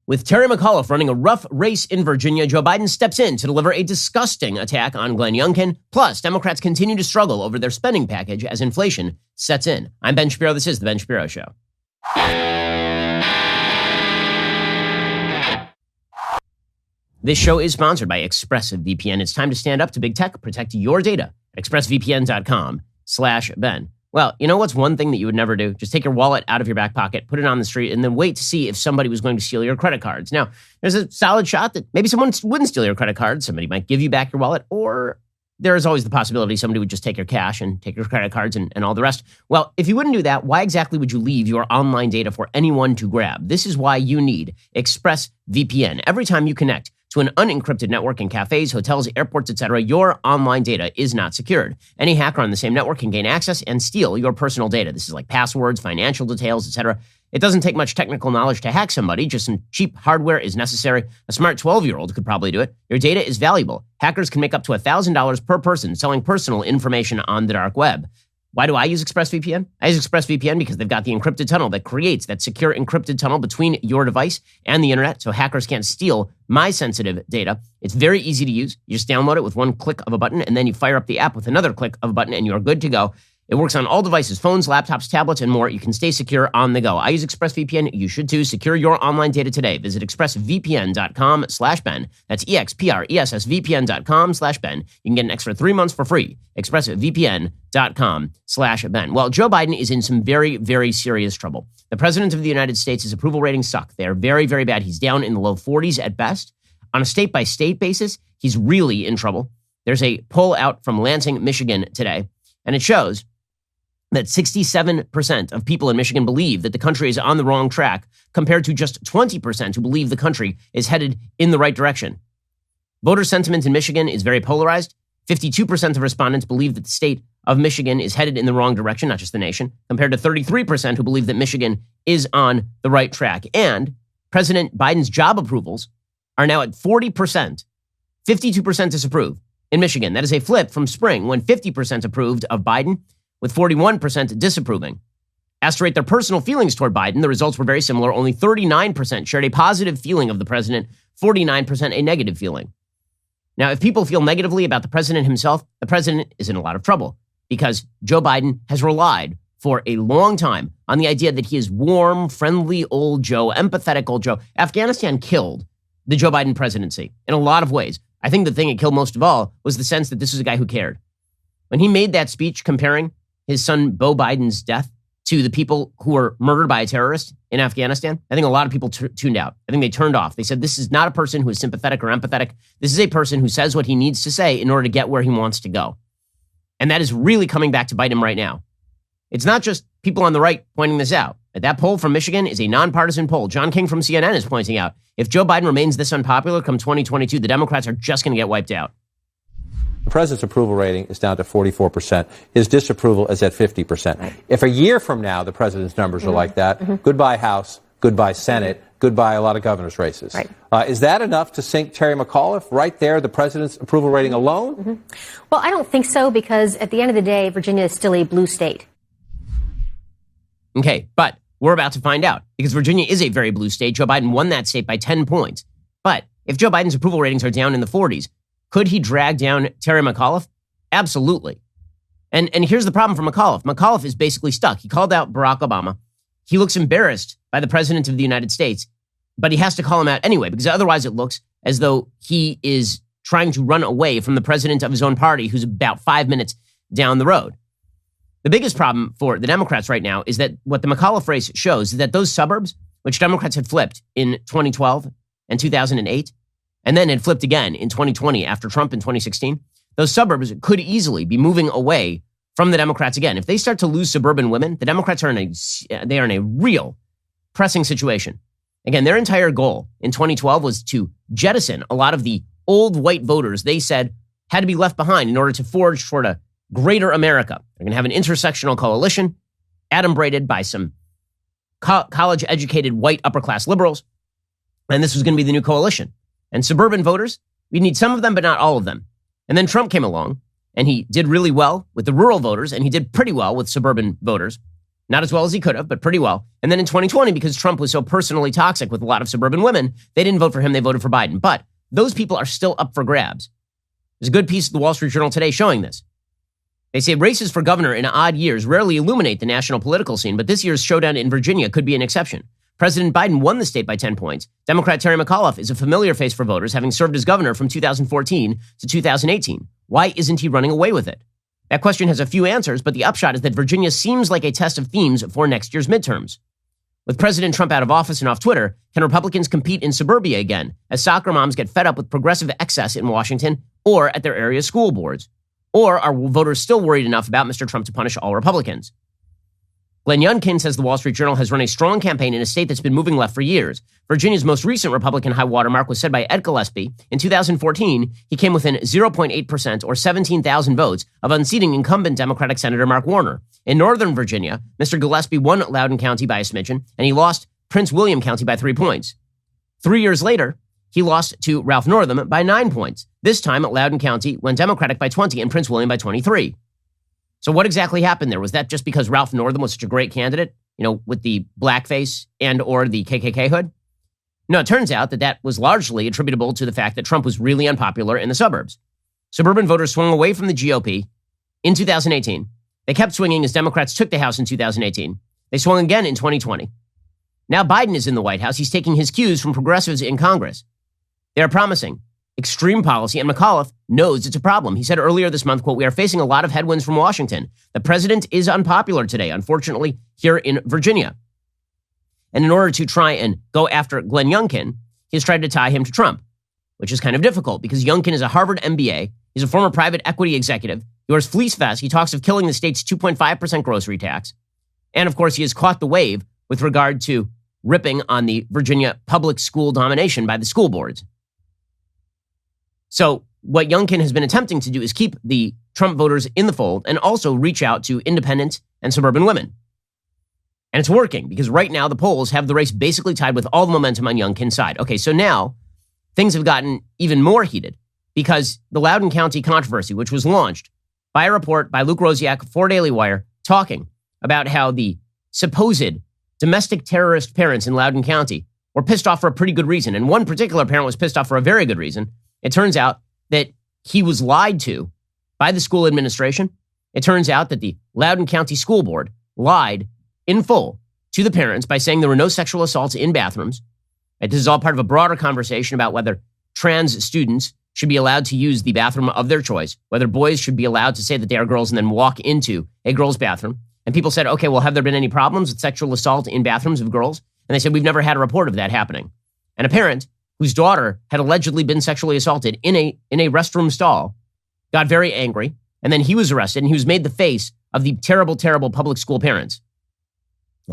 With Terry McAuliffe running a rough race in Virginia, Joe Biden steps in to deliver a disgusting attack on Glenn Youngkin. Plus, Democrats continue to struggle over their spending package as inflation sets in. I'm Ben Shapiro. This is The Ben Shapiro Show. This show is sponsored by ExpressVPN. It's time to stand up to big tech, protect your data at expressvpn.com/Ben. Well, you know what's one thing that you would never do? Just take your wallet out of your back pocket, put it on the street, and then wait to see if somebody was going to steal your credit cards. Now, there's a solid shot that maybe someone wouldn't steal your credit card. Somebody might give you back your wallet, or there is always the possibility somebody would just take your cash and take your credit cards and all the rest. Well, if you wouldn't do that, why exactly would you leave your online data for anyone to grab? This is why you need ExpressVPN. Every time you connect to an unencrypted network in cafes, hotels, airports, etc., your online data is not secured. Any hacker on the same network can gain access and steal your personal data. This is like passwords, financial details, etc. It doesn't take much technical knowledge to hack somebody. Just some cheap hardware is necessary. A smart 12-year-old could probably do it. Your data is valuable. Hackers can make up to $1,000 per person selling personal information on the dark web. Why do I use ExpressVPN? I use ExpressVPN because they've got the encrypted tunnel that creates that secure encrypted tunnel between your device and the internet, so hackers can't steal my sensitive data. It's very easy to use. You just download it with one click of a button, and then you fire up the app with another click of a button, and you're good to go. It works on all devices, phones, laptops, tablets, and more. You can stay secure on the go. I use ExpressVPN. You should too. Secure your online data today. Visit expressvpn.com/Ben. That's expressvpn.com/Ben. You can get an extra 3 months for free. expressvpn.com/Ben. Well, Joe Biden is in some very, very serious trouble. The president of the United States, his approval ratings suck. They're very, very bad. He's down in the low 40s at best. On a state-by-state basis, he's really in trouble. There's a poll out from Lansing, Michigan today, and it shows that 67% of people in Michigan believe that the country is on the wrong track, compared to just 20% who believe the country is headed in the right direction. Voter sentiment in Michigan is very polarized. 52% of respondents believe that the state of Michigan is headed in the wrong direction, not just the nation, compared to 33% who believe that Michigan is on the right track. And President Biden's job approvals are now at 40%. 52% disapprove in Michigan. That is a flip from spring, when 50% approved of Biden, with 41% disapproving. Asked to rate their personal feelings toward Biden, the results were very similar. Only 39% shared a positive feeling of the president, 49% a negative feeling. Now, if people feel negatively about the president himself, the president is in a lot of trouble, because Joe Biden has relied for a long time on the idea that he is warm, friendly old Joe, empathetic old Joe. Afghanistan killed the Joe Biden presidency in a lot of ways. I think the thing it killed most of all was the sense that this was a guy who cared. When he made that speech comparing his son Beau Biden's death to the people who were murdered by a terrorist in Afghanistan, I think a lot of people tuned out. I think they turned off. They said, this is not a person who is sympathetic or empathetic. This is a person who says what he needs to say in order to get where he wants to go. And that is really coming back to bite him right now. It's not just people on the right pointing this out. That poll from Michigan is a nonpartisan poll. John King from CNN is pointing out, if Joe Biden remains this unpopular come 2022, the Democrats are just going to get wiped out. The president's approval rating is down to 44%. His disapproval is at 50%. Right. If a year from now the president's numbers are like that, goodbye House, goodbye Senate, goodbye a lot of governor's races. Right. Is that enough to sink Terry McAuliffe right there, the president's approval rating alone? Well, I don't think so, because at the end of the day, Virginia is still a blue state. Okay, but we're about to find out, because Virginia is a very blue state. Joe Biden won that state by 10 points. But if Joe Biden's approval ratings are down in the 40s, could he drag down Terry McAuliffe? Absolutely. And here's the problem for McAuliffe. McAuliffe is basically stuck. He called out Barack Obama. He looks embarrassed by the president of the United States, but he has to call him out anyway, because otherwise it looks as though he is trying to run away from the president of his own party, who's about 5 minutes down the road. The biggest problem for the Democrats right now is that what the McAuliffe race shows is that those suburbs, which Democrats had flipped in 2012 and 2008, and then had flipped again in 2020 after Trump in 2016, those suburbs could easily be moving away from the Democrats again. If they start to lose suburban women, the Democrats are in a real pressing situation. Again, their entire goal in 2012 was to jettison a lot of the old white voters they said had to be left behind in order to forge toward a greater America. They're going to have an intersectional coalition adumbrated by some college-educated white upper-class liberals, and this was going to be the new coalition. And suburban voters, we need some of them, but not all of them. And then Trump came along, and he did really well with the rural voters, and he did pretty well with suburban voters. Not as well as he could have, but pretty well. And then in 2020, because Trump was so personally toxic with a lot of suburban women, they didn't vote for him, they voted for Biden. But those people are still up for grabs. There's a good piece of the Wall Street Journal today showing this. They say races for governor in odd years rarely illuminate the national political scene, but this year's showdown in Virginia could be an exception. President Biden won the state by 10 points. Democrat Terry McAuliffe is a familiar face for voters, having served as governor from 2014 to 2018. Why isn't he running away with it? That question has a few answers, but the upshot is that Virginia seems like a test of themes for next year's midterms. With President Trump out of office and off Twitter, can Republicans compete in suburbia again as soccer moms get fed up with progressive excess in Washington or at their area school boards? Or are voters still worried enough about Mr. Trump to punish all Republicans? Glenn Youngkin says the Wall Street Journal has run a strong campaign in a state that's been moving left for years. Virginia's most recent Republican high watermark was set by Ed Gillespie. In 2014, he came within 0.8% or 17,000 votes of unseating incumbent Democratic Senator Mark Warner. In Northern Virginia, Mr. Gillespie won Loudoun County by a smidgen, and he lost Prince William County by 3 points. 3 years later, he lost to Ralph Northam by 9 points. This time, Loudoun County went Democratic by 20 and Prince William by 23. So what exactly happened there? Was that just because Ralph Northam was such a great candidate, with the blackface and or the KKK hood? No, it turns out that that was largely attributable to the fact that Trump was really unpopular in the suburbs. Suburban voters swung away from the GOP in 2018. They kept swinging as Democrats took the House in 2018. They swung again in 2020. Now Biden is in the White House. He's taking his cues from progressives in Congress. They are promising extreme policy, and McAuliffe knows it's a problem. He said earlier this month, quote, "We are facing a lot of headwinds from Washington. The president is unpopular today, unfortunately, here in Virginia." And in order to try and go after Glenn Youngkin, he's tried to tie him to Trump, which is kind of difficult because Youngkin is a Harvard MBA. He's a former private equity executive. He wears fleece vests. He talks of killing the state's 2.5% grocery tax. And of course, he has caught the wave with regard to ripping on the Virginia public school domination by the school boards. So what Youngkin has been attempting to do is keep the Trump voters in the fold and also reach out to independent and suburban women. And it's working because right now the polls have the race basically tied with all the momentum on Youngkin's side. Okay, so now things have gotten even more heated because the Loudoun County controversy, which was launched by a report by Luke Rosiak for Daily Wire, talking about how the supposed domestic terrorist parents in Loudoun County were pissed off for a pretty good reason. And one particular parent was pissed off for a very good reason. It turns out that he was lied to by the school administration. It turns out that the Loudoun County School Board lied in full to the parents by saying there were no sexual assaults in bathrooms. This is all part of a broader conversation about whether trans students should be allowed to use the bathroom of their choice, whether boys should be allowed to say that they are girls and then walk into a girl's bathroom. And people said, okay, well, have there been any problems with sexual assault in bathrooms of girls? And they said, we've never had a report of that happening. And a parent whose daughter had allegedly been sexually assaulted in a restroom stall got very angry, and then he was arrested, and he was made the face of the terrible, terrible public school parents.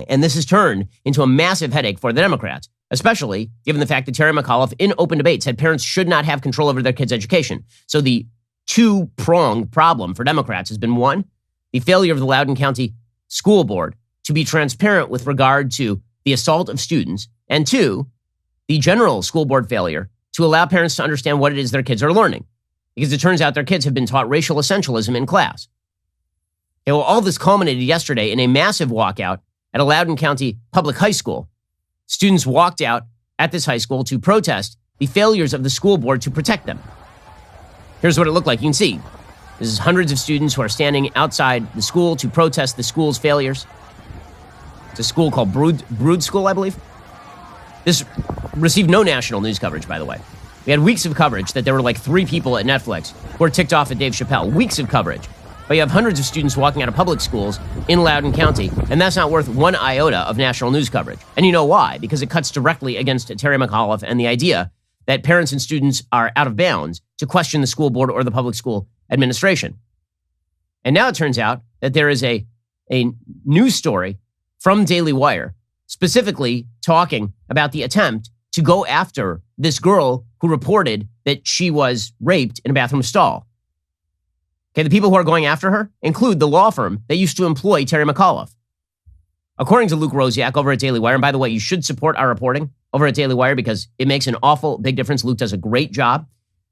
And this has turned into a massive headache for the Democrats, especially given the fact that Terry McAuliffe in open debate said parents should not have control over their kids' education. So the two-pronged problem for Democrats has been, one, the failure of the Loudoun County School Board to be transparent with regard to the assault of students, and two, the general school board failure to allow parents to understand what it is their kids are learning. Because it turns out their kids have been taught racial essentialism in class. Okay, well, all this culminated yesterday in a massive walkout at a Loudoun County public high school. Students walked out at this high school to protest the failures of the school board to protect them. Here's what it looked like. You can see. This is hundreds of students who are standing outside the school to protest the school's failures. It's a school called Brood School, I believe. This received no national news coverage, by the way. We had weeks of coverage that there were like 3 people at Netflix who were ticked off at Dave Chappelle. Weeks of coverage. But you have hundreds of students walking out of public schools in Loudoun County, and that's not worth one iota of national news coverage. And you know why? Because it cuts directly against Terry McAuliffe and the idea that parents and students are out of bounds to question the school board or the public school administration. And now it turns out that there is a news story from Daily Wire specifically talking about the attempt to go after this girl who reported that she was raped in a bathroom stall. Okay, the people who are going after her include the law firm that used to employ Terry McAuliffe. According to Luke Rosiak over at Daily Wire, and by the way, you should support our reporting over at Daily Wire because it makes an awful big difference. Luke does a great job.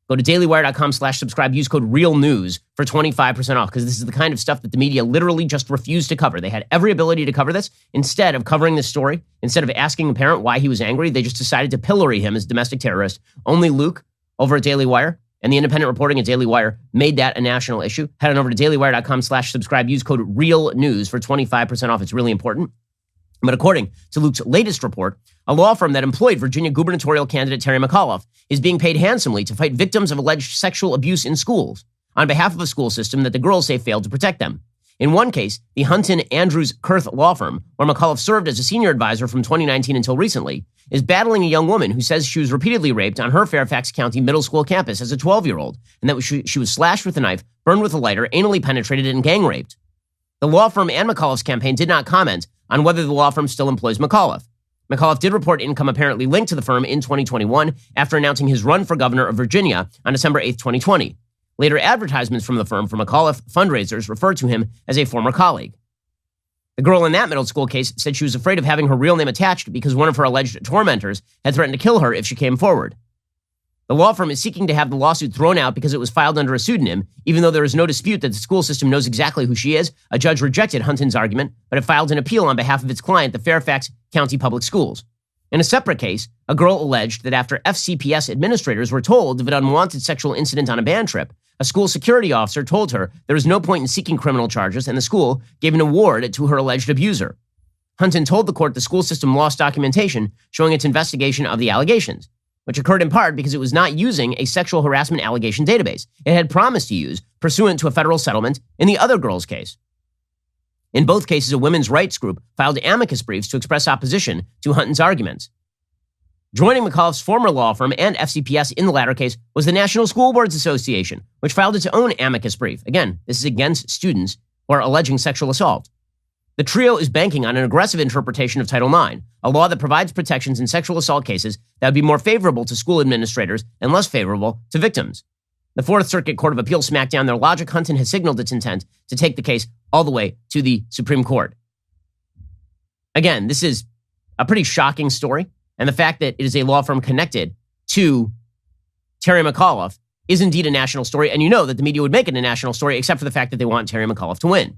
Go to dailywire.com/subscribe. Use code REALNEWS for 25% off, because this is the kind of stuff that the media literally just refused to cover. They had every ability to cover this. Instead of covering this story, instead of asking the parent why he was angry, they just decided to pillory him as a domestic terrorist. Only Luke over at Daily Wire and the independent reporting at Daily Wire made that a national issue. Head on over to dailywire.com/subscribe. Use code REALNEWS for 25% off. It's really important. But according to Luke's latest report, a law firm that employed Virginia gubernatorial candidate Terry McAuliffe is being paid handsomely to fight victims of alleged sexual abuse in schools on behalf of a school system that the girls say failed to protect them. In one case, the Hunton Andrews Kurth law firm, where McAuliffe served as a senior advisor from 2019 until recently, is battling a young woman who says she was repeatedly raped on her Fairfax County middle school campus as a 12-year-old, and that she was slashed with a knife, burned with a lighter, anally penetrated, and gang raped. The law firm and McAuliffe's campaign did not comment on whether the law firm still employs McAuliffe. McAuliffe did report income apparently linked to the firm in 2021 after announcing his run for governor of Virginia on December 8, 2020. Later advertisements from the firm for McAuliffe fundraisers referred to him as a former colleague. The girl in that middle school case said she was afraid of having her real name attached because one of her alleged tormentors had threatened to kill her if she came forward. The law firm is seeking to have the lawsuit thrown out because it was filed under a pseudonym, even though there is no dispute that the school system knows exactly who she is. A judge rejected Hunton's argument, but it filed an appeal on behalf of its client, the Fairfax County Public Schools. In a separate case, a girl alleged that after FCPS administrators were told of an unwanted sexual incident on a band trip, a school security officer told her there was no point in seeking criminal charges, and the school gave an award to her alleged abuser. Hunton told the court the school system lost documentation showing its investigation of the allegations, which occurred in part because it was not using a sexual harassment allegation database it had promised to use pursuant to a federal settlement in the other girl's case. In both cases, a women's rights group filed amicus briefs to express opposition to Hunton's arguments. Joining McAuliffe's former law firm and FCPS in the latter case was the National School Boards Association, which filed its own amicus brief. Again, this is against students who are alleging sexual assault. The trio is banking on an aggressive interpretation of Title IX, a law that provides protections in sexual assault cases that would be more favorable to school administrators and less favorable to victims. The Fourth Circuit Court of Appeals smacked down their logic. Hunton has signaled its intent to take the case all the way to the Supreme Court. Again, this is a pretty shocking story, and the fact that it is a law firm connected to Terry McAuliffe is indeed a national story, and you know that the media would make it a national story except for the fact that they want Terry McAuliffe to win.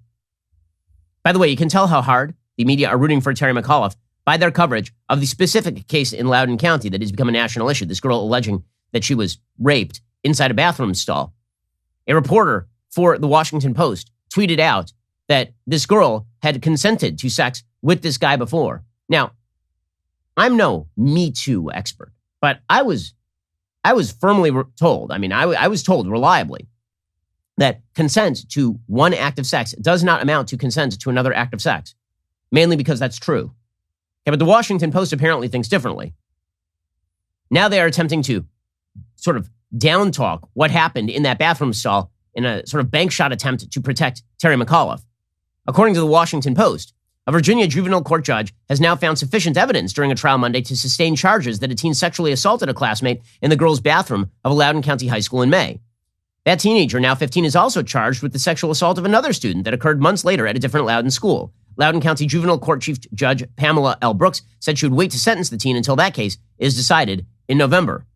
By the way, you can tell how hard the media are rooting for Terry McAuliffe by their coverage of the specific case in Loudoun County that has become a national issue, this girl alleging that she was raped inside a bathroom stall. A reporter for the Washington Post tweeted out that this girl had consented to sex with this guy before. Now, I'm no Me Too expert, but I was firmly told, I was told reliably that consent to one act of sex does not amount to consent to another act of sex, mainly because that's true. Okay, but the Washington Post apparently thinks differently. Now they are attempting to sort of down talk what happened in that bathroom stall in a sort of bank shot attempt to protect Terry McAuliffe. According to the Washington Post, a Virginia juvenile court judge has now found sufficient evidence during a trial Monday to sustain charges that a teen sexually assaulted a classmate in the girls' bathroom of a Loudoun County high school in May. That teenager, now 15, is also charged with the sexual assault of another student that occurred months later at a different Loudoun school. Loudoun County Juvenile Court Chief Judge Pamela L. Brooks said she would wait to sentence the teen until that case is decided in November.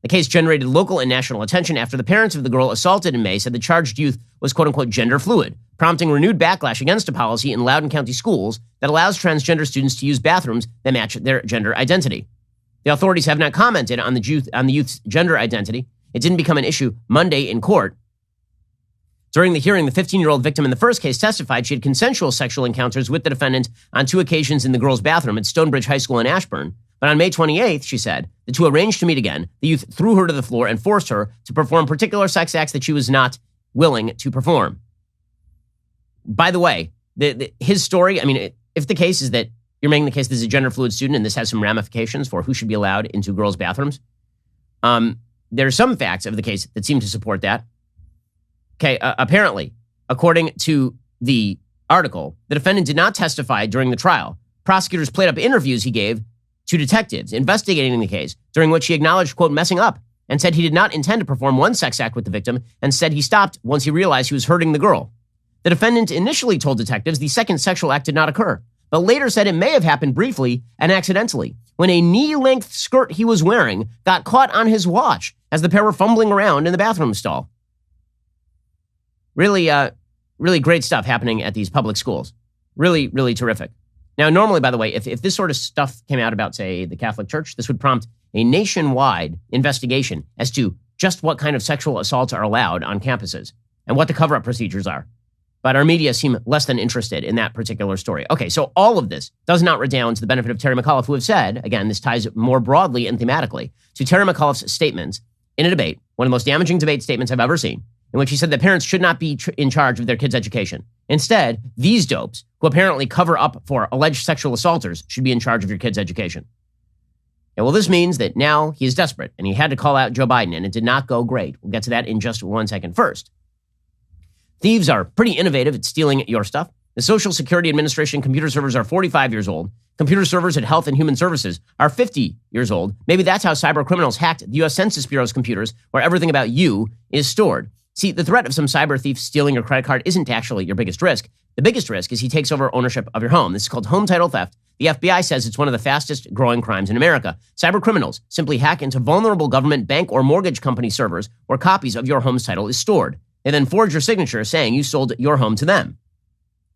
The case generated local and national attention after the parents of the girl assaulted in May said the charged youth was quote-unquote gender fluid, prompting renewed backlash against a policy in Loudoun County schools that allows transgender students to use bathrooms that match their gender identity. The authorities have not commented on the youth's gender identity. It didn't become an issue Monday in court. During the hearing, the 15-year-old victim in the first case testified she had consensual sexual encounters with the defendant on 2 occasions in the girls' bathroom at Stonebridge High School in Ashburn. But on May 28th, she said, the two arranged to meet again. The youth threw her to the floor and forced her to perform particular sex acts that she was not willing to perform. By the way, his story, if the case is that you're making the case this is a gender fluid student and this has some ramifications for who should be allowed into girls' bathrooms, there are some facts of the case that seem to support that. Okay, apparently, according to the article, the defendant did not testify during the trial. Prosecutors played up interviews he gave to detectives investigating the case, during which he acknowledged, quote, messing up, and said he did not intend to perform one sex act with the victim, and said he stopped once he realized he was hurting the girl. The defendant initially told detectives the second sexual act did not occur, but later said it may have happened briefly and accidentally, when a knee-length skirt he was wearing got caught on his watch as the pair were fumbling around in the bathroom stall. Really, really great stuff happening at these public schools. Really, really terrific. Now, normally, by the way, if this sort of stuff came out about, say, the Catholic Church, this would prompt a nationwide investigation as to just what kind of sexual assaults are allowed on campuses and what the cover-up procedures are. But our media seem less than interested in that particular story. Okay, so all of this does not redound to the benefit of Terry McAuliffe, who have said, again, this ties more broadly and thematically to Terry McAuliffe's statements in a debate, one of the most damaging debate statements I've ever seen, in which he said that parents should not be in charge of their kids' education. Instead, these dopes, who apparently cover up for alleged sexual assaulters, should be in charge of your kids' education. Yeah, well, this means that now he is desperate, and he had to call out Joe Biden, and it did not go great. We'll get to that in just 1 second. First, thieves are pretty innovative at stealing your stuff. The Social Security Administration computer servers are 45 years old. Computer servers at Health and Human Services are 50 years old. Maybe that's how cyber criminals hacked the U.S. Census Bureau's computers, where everything about you is stored. See, the threat of some cyber thief stealing your credit card isn't actually your biggest risk. The biggest risk is he takes over ownership of your home. This is called home title theft. The FBI says it's one of the fastest growing crimes in America. Cyber criminals simply hack into vulnerable government, bank, or mortgage company servers where copies of your home's title is stored. They then forge your signature saying you sold your home to them.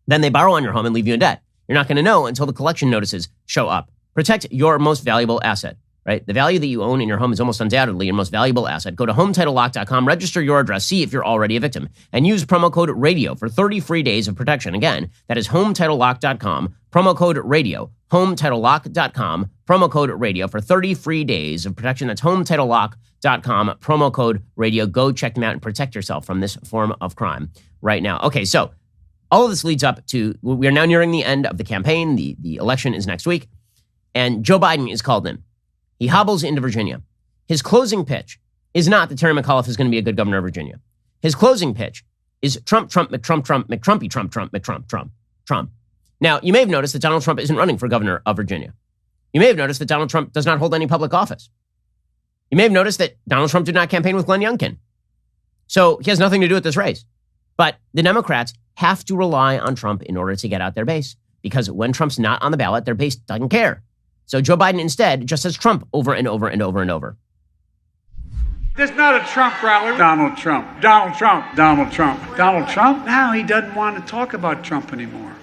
Then they borrow on your home and leave you in debt. You're not going to know until the collection notices show up. Protect your most valuable asset, right? The value that you own in your home is almost undoubtedly your most valuable asset. Go to HometitleLock.com, register your address, see if you're already a victim, and use promo code RADIO for 30 free days of protection. Again, that is HometitleLock.com, promo code RADIO, HometitleLock.com, promo code RADIO for 30 free days of protection. That's HometitleLock.com, promo code RADIO. Go check them out and protect yourself from this form of crime right now. Okay, so all of this leads up to, we are now nearing the end of the campaign. The election is next week, and Joe Biden is called in. He hobbles into Virginia. His closing pitch is not that Terry McAuliffe is going to be a good governor of Virginia. His closing pitch is Trump, Trump, McTrump, Trump, McTrumpy, Trump, Trump, McTrump, Trump, Trump. Now, you may have noticed that Donald Trump isn't running for governor of Virginia. You may have noticed that Donald Trump does not hold any public office. You may have noticed that Donald Trump did not campaign with Glenn Youngkin. So he has nothing to do with this race. But the Democrats have to rely on Trump in order to get out their base, because when Trump's not on the ballot, their base doesn't care. So Joe Biden instead just says Trump over and over and over and over. This is not a Trump rally. Donald Trump. Donald Trump. Donald Trump. Donald Trump? Now he doesn't want to talk about Trump anymore.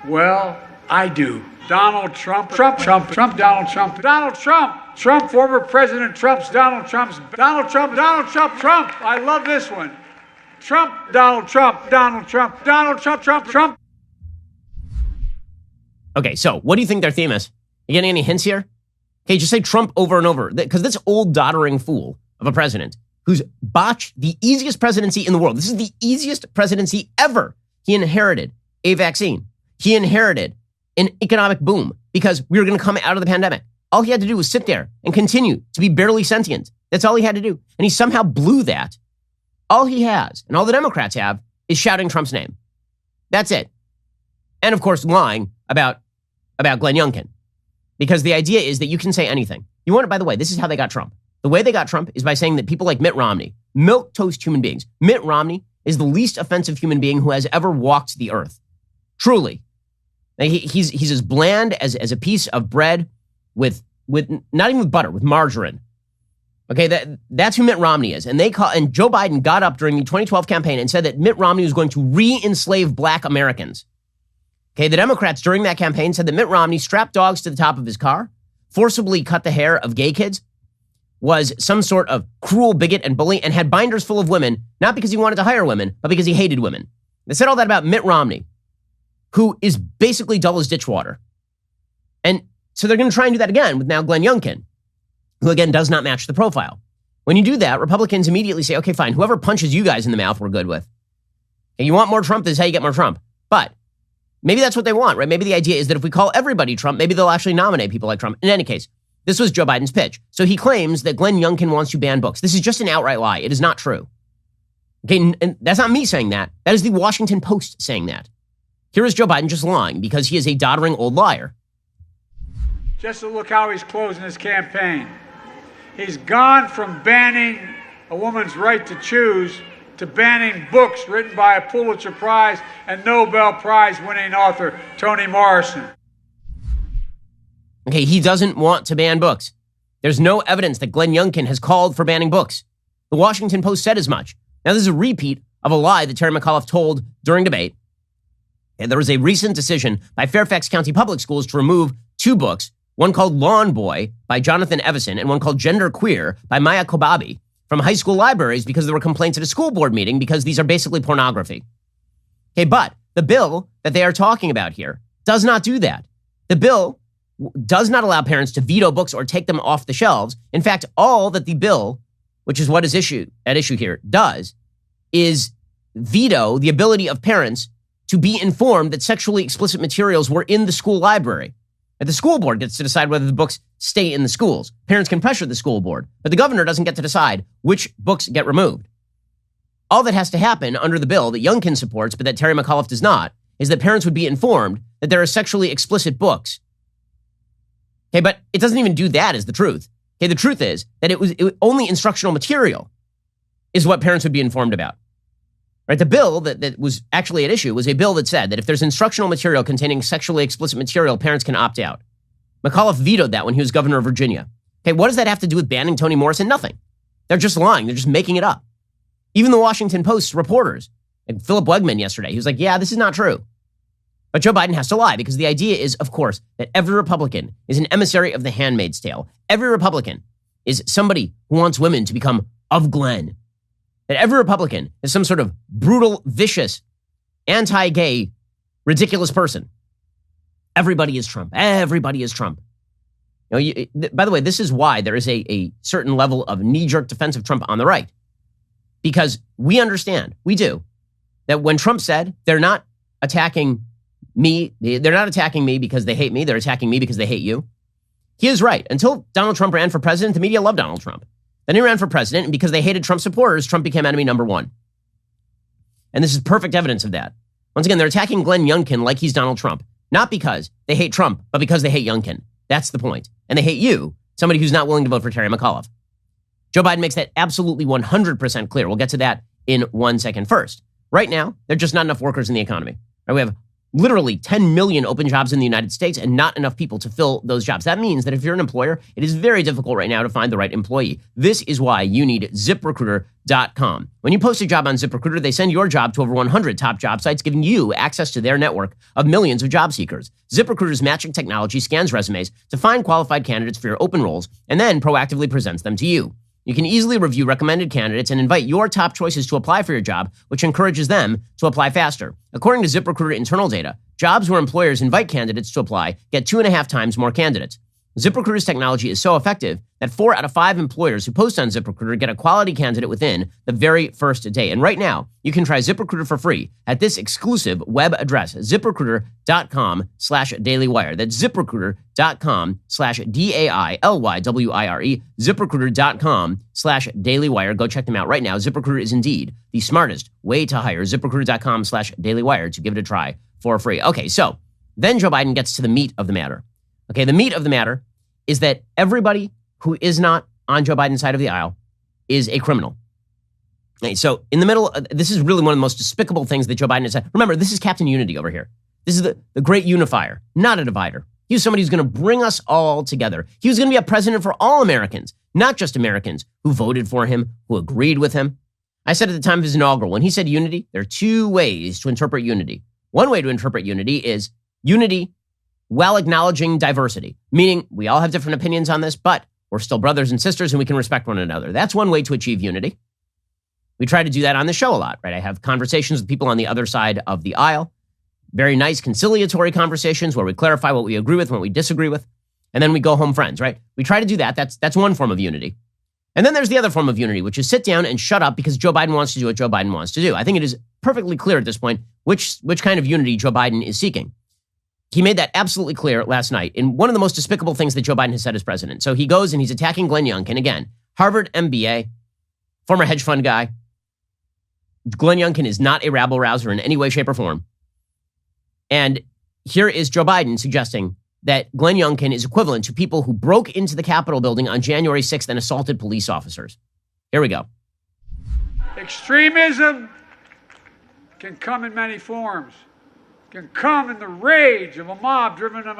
Well, I do. Donald Trump. Trump. Trump. Trump. Donald Trump. Donald Trump. Trump. Former President Trump's Donald Trump's. Donald Trump. Donald Trump. Trump. I love this one. Trump. Donald Trump. Donald Trump. Donald Trump. Trump. Trump. Okay, so what do you think their theme is? You getting any hints here? Okay, just say Trump over and over, because this old doddering fool of a president who's botched the easiest presidency in the world. This is the easiest presidency ever. He inherited a vaccine. He inherited an economic boom because we were going to come out of the pandemic. All he had to do was sit there and continue to be barely sentient. That's all he had to do. And he somehow blew that. All he has, and all the Democrats have, is shouting Trump's name. That's it. And of course, lying about Glenn Youngkin. Because the idea is that you can say anything. You want it, by the way, this is how they got Trump. The way they got Trump is by saying that people like Mitt Romney, milquetoast human beings. Mitt Romney is the least offensive human being who has ever walked the earth. Truly. He's as bland as a piece of bread with not even with butter, with margarine. Okay, that's who Mitt Romney is. And Joe Biden got up during the 2012 campaign and said that Mitt Romney was going to re-enslave black Americans. Okay, the Democrats during that campaign said that Mitt Romney strapped dogs to the top of his car, forcibly cut the hair of gay kids, was some sort of cruel bigot and bully, and had binders full of women, not because he wanted to hire women, but because he hated women. They said all that about Mitt Romney, who is basically dull as ditch water. And so they're going to try and do that again with now Glenn Youngkin, who again does not match the profile. When you do that, Republicans immediately say, okay, fine, whoever punches you guys in the mouth, we're good with. And you want more Trump, this is how you get more Trump. But maybe that's what they want, right? Maybe the idea is that if we call everybody Trump, maybe they'll actually nominate people like Trump. In any case, this was Joe Biden's pitch. So he claims that Glenn Youngkin wants to ban books. This is just an outright lie. It is not true. Okay, and that's not me saying that. That is the Washington Post saying that. Here is Joe Biden just lying because he is a doddering old liar. Just to look how he's closing his campaign. He's gone from banning a woman's right to choose to banning books written by a Pulitzer Prize and Nobel Prize winning author Toni Morrison. Okay, he doesn't want to ban books. There's no evidence that Glenn Youngkin has called for banning books. The Washington Post said as much. Now, this is a repeat of a lie that Terry McAuliffe told during debate. And there was a recent decision by Fairfax County Public Schools to remove 2 books, one called Lawn Boy by Jonathan Evison and one called Gender Queer by Maya Kobabe, from high school libraries because there were complaints at a school board meeting because these are basically pornography. Okay, but the bill that they are talking about here does not do that. The bill does not allow parents to veto books or take them off the shelves. In fact, all that the bill, which is what is at issue here, does is veto the ability of parents to be informed that sexually explicit materials were in the school library. And the school board gets to decide whether the books stay in the schools. Parents can pressure the school board, but the governor doesn't get to decide which books get removed. All that has to happen under the bill that Youngkin supports, but that Terry McAuliffe does not, is that parents would be informed that there are sexually explicit books. Okay, but it doesn't even do that as the truth. Okay, the truth is that it was only instructional material is what parents would be informed about. Right? The bill that was actually at issue was a bill that said that if there's instructional material containing sexually explicit material, parents can opt out. McAuliffe vetoed that when he was governor of Virginia. Okay, what does that have to do with banning Toni Morrison? Nothing. They're just lying. They're just making it up. Even the Washington Post reporters, like Philip Wegman yesterday, he was like, yeah, this is not true. But Joe Biden has to lie because the idea is, of course, that every Republican is an emissary of the Handmaid's Tale. Every Republican is somebody who wants women to become of Glenn. That every Republican is some sort of brutal, vicious, anti-gay, ridiculous person. Everybody is Trump. Everybody is Trump. By the way, this is why there is a certain level of knee-jerk defense of Trump on the right. Because we understand, we do, that when Trump said they're not attacking me, they're not attacking me because they hate me, they're attacking me because they hate you. He is right. Until Donald Trump ran for president, the media loved Donald Trump. Then he ran for president, and because they hated Trump supporters, Trump became enemy number 1. And this is perfect evidence of that. Once again, they're attacking Glenn Youngkin like he's Donald Trump. Not because they hate Trump, but because they hate Youngkin. That's the point. And they hate you, somebody who's not willing to vote for Terry McAuliffe. Joe Biden makes that absolutely 100% clear. We'll get to that in 1 second. First, right now, there are just not enough workers in the economy. Right? We have literally 10 million open jobs in the United States and not enough people to fill those jobs. That means that if you're an employer, it is very difficult right now to find the right employee. This is why you need ZipRecruiter.com. When you post a job on ZipRecruiter, they send your job to over 100 top job sites, giving you access to their network of millions of job seekers. ZipRecruiter's matching technology scans resumes to find qualified candidates for your open roles and then proactively presents them to you. You can easily review recommended candidates and invite your top choices to apply for your job, which encourages them to apply faster. According to ZipRecruiter internal data, jobs where employers invite candidates to apply get 2.5 times more candidates. ZipRecruiter's technology is so effective that 4 out of 5 employers who post on ZipRecruiter get a quality candidate within the very first day. And right now, you can try ZipRecruiter for free at this exclusive web address, ZipRecruiter.com/dailywire. That's ZipRecruiter.com/DAILYWIRE, ZipRecruiter.com/dailywire. Go check them out right now. ZipRecruiter is indeed the smartest way to hire. ZipRecruiter.com/dailywire to give it a try for free. Okay, so then Joe Biden gets to the meat of the matter. Okay, the meat of the matter is that everybody who is not on Joe Biden's side of the aisle is a criminal. Okay, so in the middle, this is really one of the most despicable things that Joe Biden has said. Remember, this is Captain Unity over here. This is the great unifier, not a divider. He was somebody who's going to bring us all together. He was going to be a president for all Americans, not just Americans who voted for him, who agreed with him. I said at the time of his inaugural, when he said unity, there are 2 ways to interpret unity. One way to interpret unity is unity while acknowledging diversity, meaning we all have different opinions on this, but we're still brothers and sisters and we can respect one another. That's one way to achieve unity. We try to do that on the show a lot, right? I have conversations with people on the other side of the aisle, very nice conciliatory conversations where we clarify what we agree with, what we disagree with, and then we go home friends, right? We try to do that. That's one form of unity. And then there's the other form of unity, which is sit down and shut up because Joe Biden wants to do what Joe Biden wants to do. I think it is perfectly clear at this point which kind of unity Joe Biden is seeking. He made that absolutely clear last night in one of the most despicable things that Joe Biden has said as president. So he goes and he's attacking Glenn Youngkin. Again, Harvard MBA, former hedge fund guy. Glenn Youngkin is not a rabble-rouser in any way, shape, or form. And here is Joe Biden suggesting that Glenn Youngkin is equivalent to people who broke into the Capitol building on January 6th and assaulted police officers. Here we go. Extremism can come in many forms. Can come in the rage of a mob driven to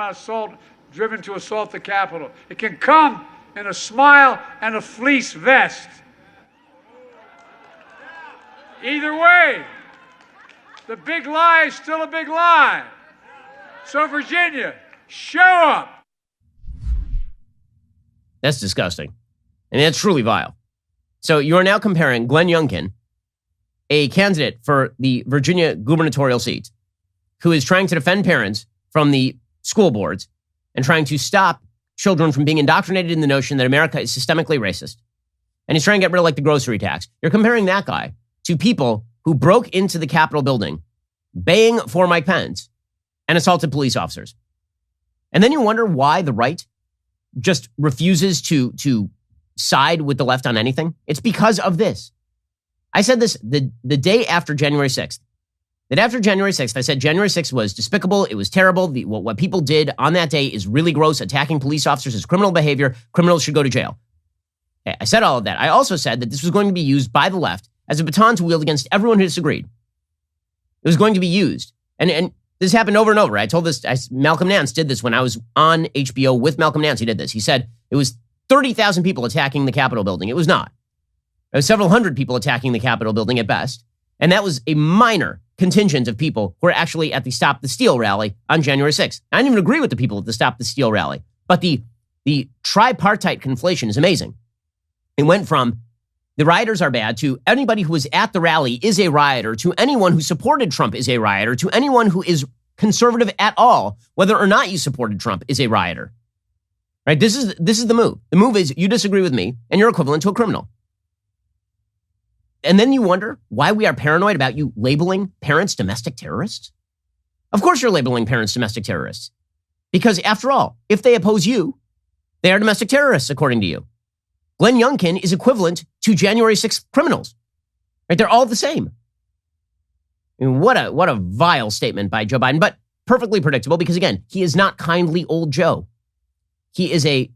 assault the Capitol. It can come in a smile and a fleece vest. Either way, the big lie is still a big lie. So, Virginia, show up. That's disgusting. I mean, that's truly vile. So you are now comparing Glenn Youngkin, a candidate for the Virginia gubernatorial seat, who is trying to defend parents from the school boards and trying to stop children from being indoctrinated in the notion that America is systemically racist. And he's trying to get rid of, like, the grocery tax. You're comparing that guy to people who broke into the Capitol building, baying for Mike Pence, and assaulted police officers. And then you wonder why the right just refuses to side with the left on anything. It's because of this. I said this the day after January 6th. That after January 6th, I said January 6th was despicable. It was terrible. What people did on that day is really gross. Attacking police officers is criminal behavior. Criminals should go to jail. I said all of that. I also said that this was going to be used by the left as a baton to wield against everyone who disagreed. It was going to be used. And this happened over and over. I told this, Malcolm Nance did this when I was on HBO with Malcolm Nance. He did this. He said it was 30,000 people attacking the Capitol building. It was not. There was several hundred people attacking the Capitol building at best. And that was a minor contingent of people who were actually at the Stop the Steal rally on January 6th. I didn't even agree with the people at the Stop the Steal rally. But the tripartite conflation is amazing. It went from the rioters are bad to anybody who was at the rally is a rioter, to anyone who supported Trump is a rioter, to anyone who is conservative at all, whether or not you supported Trump, is a rioter. Right? This is the move. The move is you disagree with me and you're equivalent to a criminal. And then you wonder why we are paranoid about you labeling parents domestic terrorists. Of course you're labeling parents domestic terrorists. Because after all, if they oppose you, they are domestic terrorists, according to you. Glenn Youngkin is equivalent to January 6th criminals. Right? They're all the same. I mean, what a vile statement by Joe Biden, but perfectly predictable because, again, he is not kindly old Joe. He's a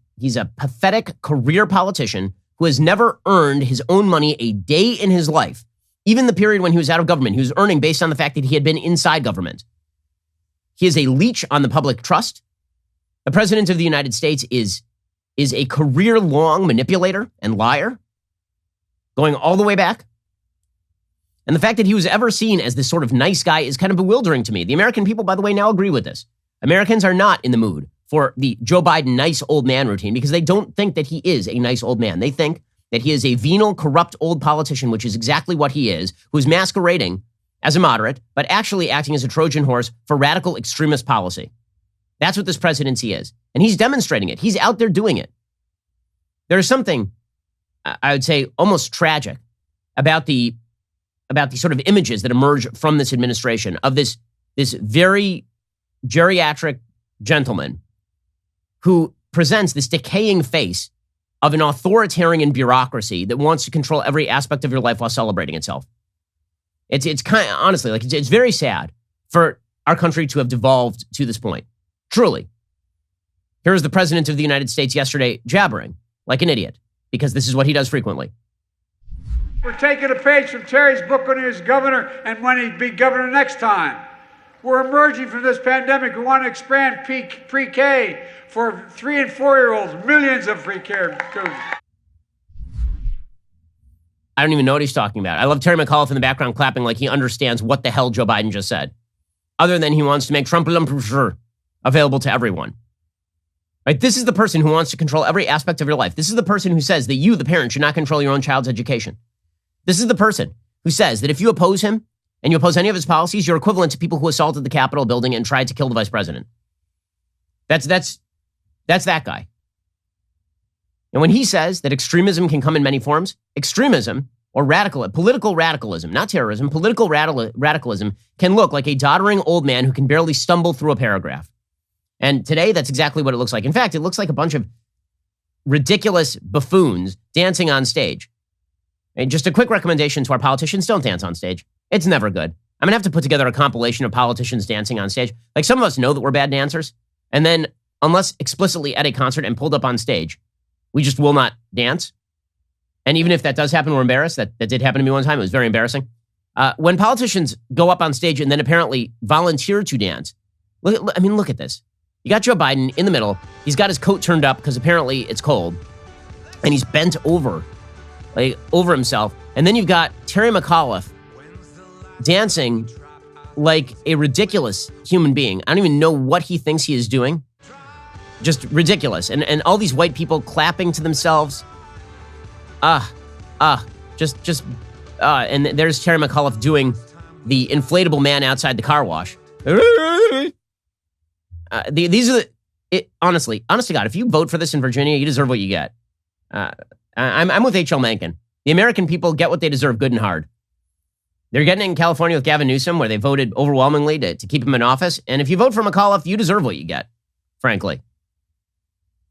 pathetic career politician who has never earned his own money a day in his life. Even the period when he was out of government, he was earning based on the fact that he had been inside government. He is a leech on the public trust. The president of the United States is a career-long manipulator and liar, going all the way back. And the fact that he was ever seen as this sort of nice guy is kind of bewildering to me. The American people, by the way, now agree with this. Americans are not in the mood for the Joe Biden nice old man routine because they don't think that he is a nice old man. They think that he is a venal, corrupt old politician, which is exactly what he is, who's masquerading as a moderate, but actually acting as a Trojan horse for radical extremist policy. That's what this presidency is. And he's demonstrating it. He's out there doing it. There is something, I would say, almost tragic about the sort of images that emerge from this administration of this very geriatric gentleman who presents this decaying face of an authoritarian bureaucracy that wants to control every aspect of your life while celebrating itself. It's kind of, honestly, like it's very sad for our country to have devolved to this point. Truly. Here's the president of the United States yesterday jabbering like an idiot, because this is what he does frequently. We're taking a page from Terry's book when he was governor and when he'd be governor next time. We're emerging from this pandemic. We want to expand pre-K for 3- and 4-year-olds, millions of pre-K students. I don't even know what he's talking about. I love Terry McAuliffe in the background clapping like he understands what the hell Joe Biden just said. Other than he wants to make Trump available to everyone. Right? This is the person who wants to control every aspect of your life. This is the person who says that you, the parent, should not control your own child's education. This is the person who says that if you oppose him and you oppose any of his policies, you're equivalent to people who assaulted the Capitol building and tried to kill the vice president. That's that guy. And when he says that extremism can come in many forms, extremism or political radicalism, not terrorism, political radicalism can look like a doddering old man who can barely stumble through a paragraph. And today, that's exactly what it looks like. In fact, it looks like a bunch of ridiculous buffoons dancing on stage. And just a quick recommendation to our politicians, don't dance on stage. It's never good. I'm going to have to put together a compilation of politicians dancing on stage. Like, some of us know that we're bad dancers. And then, unless explicitly at a concert and pulled up on stage, we just will not dance. And even if that does happen, we're embarrassed. That did happen to me one time. It was very embarrassing. When politicians go up on stage and then apparently volunteer to dance, look at this. You got Joe Biden in the middle. He's got his coat turned up because apparently it's cold. and he's bent over, like over himself. And then you've got Terry McAuliffe dancing like a ridiculous human being. I don't even know what he thinks he is doing. Just ridiculous. And all these white people clapping to themselves. And there's Terry McAuliffe doing the inflatable man outside the car wash. These are honestly, honest to God, if you vote for this in Virginia, you deserve what you get. I'm with H.L. Mencken. The American people get what they deserve good and hard. They're getting it in California with Gavin Newsom, where they voted overwhelmingly to keep him in office. And if you vote for McAuliffe, you deserve what you get, frankly.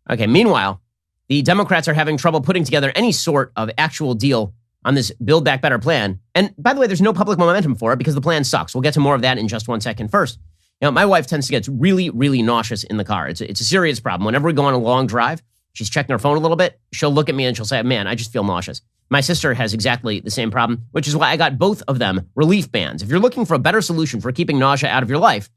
Okay, meanwhile, the Democrats are having trouble putting together any sort of actual deal on this Build Back Better plan. And by the way, there's no public momentum for it because the plan sucks. We'll get to more of that in just 1 second. First, my wife tends to get really, really nauseous in the car. It's a serious problem. Whenever we go on a long drive, she's checking her phone a little bit. She'll look at me and she'll say, man, I just feel nauseous. My sister has exactly the same problem, which is why I got both of them relief bands. If you're looking for a better solution for keeping nausea out of your life,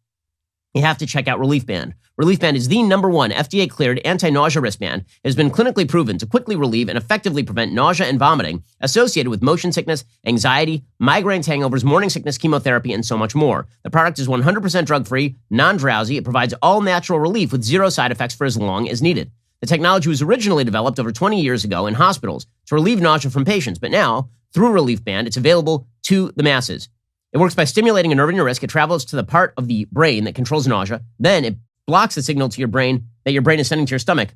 you have to check out Relief Band. Relief Band is the #1 FDA-cleared anti-nausea wristband. It has been clinically proven to quickly relieve and effectively prevent nausea and vomiting associated with motion sickness, anxiety, migraine hangovers, morning sickness, chemotherapy, and so much more. The product is 100% drug-free, non-drowsy. It provides all natural relief with zero side effects for as long as needed. The technology was originally developed over 20 years ago in hospitals to relieve nausea from patients, but now, through Relief Band, it's available to the masses. It works by stimulating a nerve in your wrist. It travels to the part of the brain that controls nausea. Then it blocks the signal to your brain that your brain is sending to your stomach,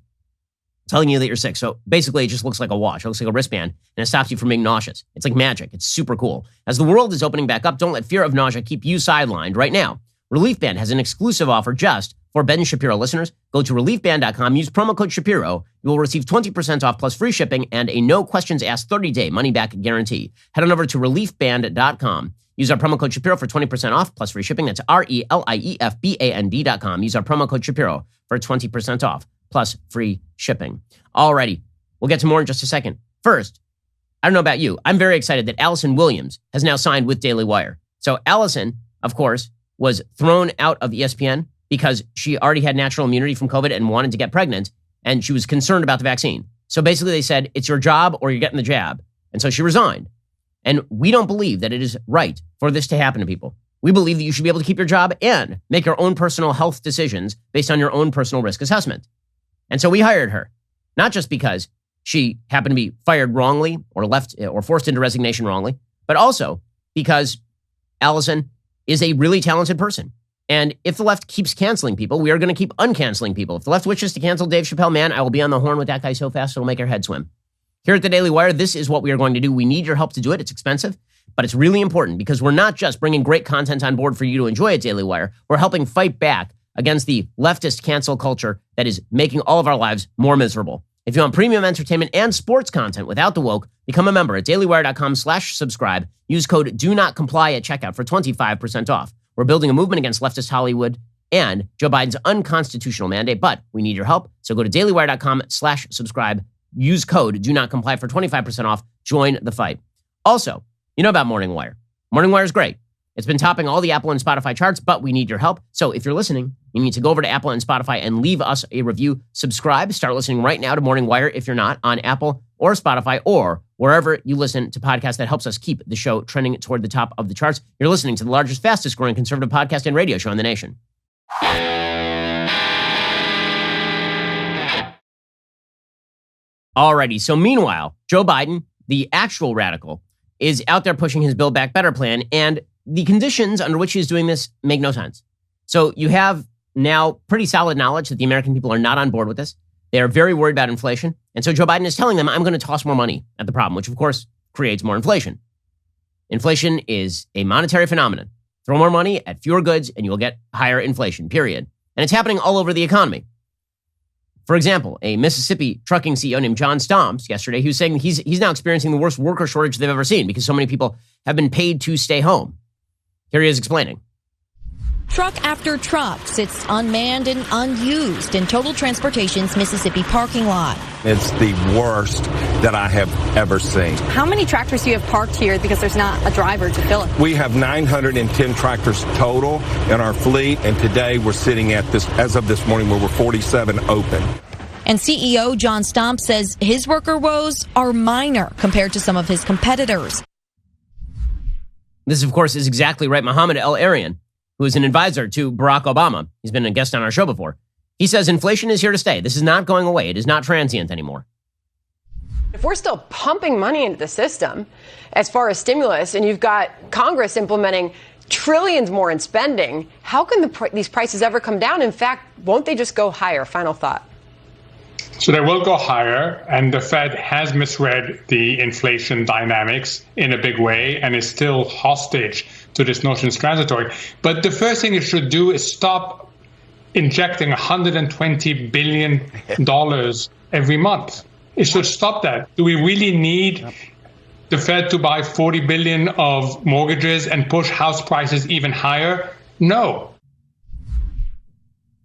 telling you that you're sick. So basically, it just looks like a watch. It looks like a wristband, and it stops you from being nauseous. It's like magic. It's super cool. As the world is opening back up, don't let fear of nausea keep you sidelined right now. Relief Band has an exclusive offer just for Ben Shapiro listeners. Go to reliefband.com, use promo code Shapiro. You will receive 20% off plus free shipping and a no questions asked 30-day money-back guarantee. Head on over to reliefband.com. Use our promo code Shapiro for 20% off plus free shipping. That's RELIEFBAND.com. Use our promo code Shapiro for 20% off plus free shipping. Alrighty, we'll get to more in just a second. First, I don't know about you. I'm very excited that Allison Williams has now signed with Daily Wire. So Allison, of course, was thrown out of ESPN because she already had natural immunity from COVID and wanted to get pregnant, and she was concerned about the vaccine. So basically they said, it's your job or you're getting the jab. And so she resigned. And we don't believe that it is right for this to happen to people. We believe that you should be able to keep your job and make your own personal health decisions based on your own personal risk assessment. And so we hired her, not just because she happened to be fired wrongly or left or forced into resignation wrongly, but also because Allison is a really talented person. And if the left keeps canceling people, we are going to keep uncanceling people. If the left wishes to cancel Dave Chappelle, man, I will be on the horn with that guy so fast it'll make our head swim. Here at the Daily Wire, this is what we are going to do. We need your help to do it. It's expensive, but it's really important because we're not just bringing great content on board for you to enjoy at Daily Wire. We're helping fight back against the leftist cancel culture that is making all of our lives more miserable. If you want premium entertainment and sports content without the woke, become a member at dailywire.com/subscribe. Use code DONOTCOMPLY at checkout for 25% off. We're building a movement against leftist Hollywood and Joe Biden's unconstitutional mandate, but we need your help. So go to dailywire.com/subscribe. Use code DONOTCOMPLY for 25% off. Join the fight. Also, you know about Morning Wire. Morning Wire is great. It's been topping all the Apple and Spotify charts, but we need your help. So if you're listening, you need to go over to Apple and Spotify and leave us a review. Subscribe. Start listening right now to Morning Wire if you're not on Apple or Spotify or wherever you listen to podcasts. That helps us keep the show trending toward the top of the charts. You're listening to the largest, fastest growing conservative podcast and radio show in the nation. Alrighty, so meanwhile, Joe Biden, the actual radical, is out there pushing his Build Back Better plan, and the conditions under which he is doing this make no sense. So you have now pretty solid knowledge that the American people are not on board with this. They are very worried about inflation, and so Joe Biden is telling them, I'm going to toss more money at the problem, which of course creates more inflation. Inflation is a monetary phenomenon. Throw more money at fewer goods, and you will get higher inflation, period. And it's happening all over the economy. For example, a Mississippi trucking CEO named John Stomps yesterday, he was saying he's now experiencing the worst worker shortage they've ever seen because so many people have been paid to stay home. Here he is explaining. Truck after truck sits unmanned and unused in Total Transportation's Mississippi parking lot. It's the worst that I have ever seen. How many tractors do you have parked here because there's not a driver to fill it? We have 910 tractors total in our fleet, and today we're sitting at this, as of this morning, where we're 47 open. And CEO John Stomp says his worker woes are minor compared to some of his competitors. This, of course, is exactly right. Mohammed El-Arian, who is an advisor to Barack Obama, he's been a guest on our show before. He says inflation is here to stay. This is not going away. It is not transient anymore. If we're still pumping money into the system as far as stimulus, and you've got Congress implementing trillions more in spending, how can these prices ever come down? In fact, won't they just go higher? Final thought. So they will go higher, and the Fed has misread the inflation dynamics in a big way and is still hostage to this notion it's transitory. But the first thing it should do is stop injecting $120 billion every month. It should stop that. Do we really need the Fed to buy $40 billion of mortgages and push house prices even higher? No.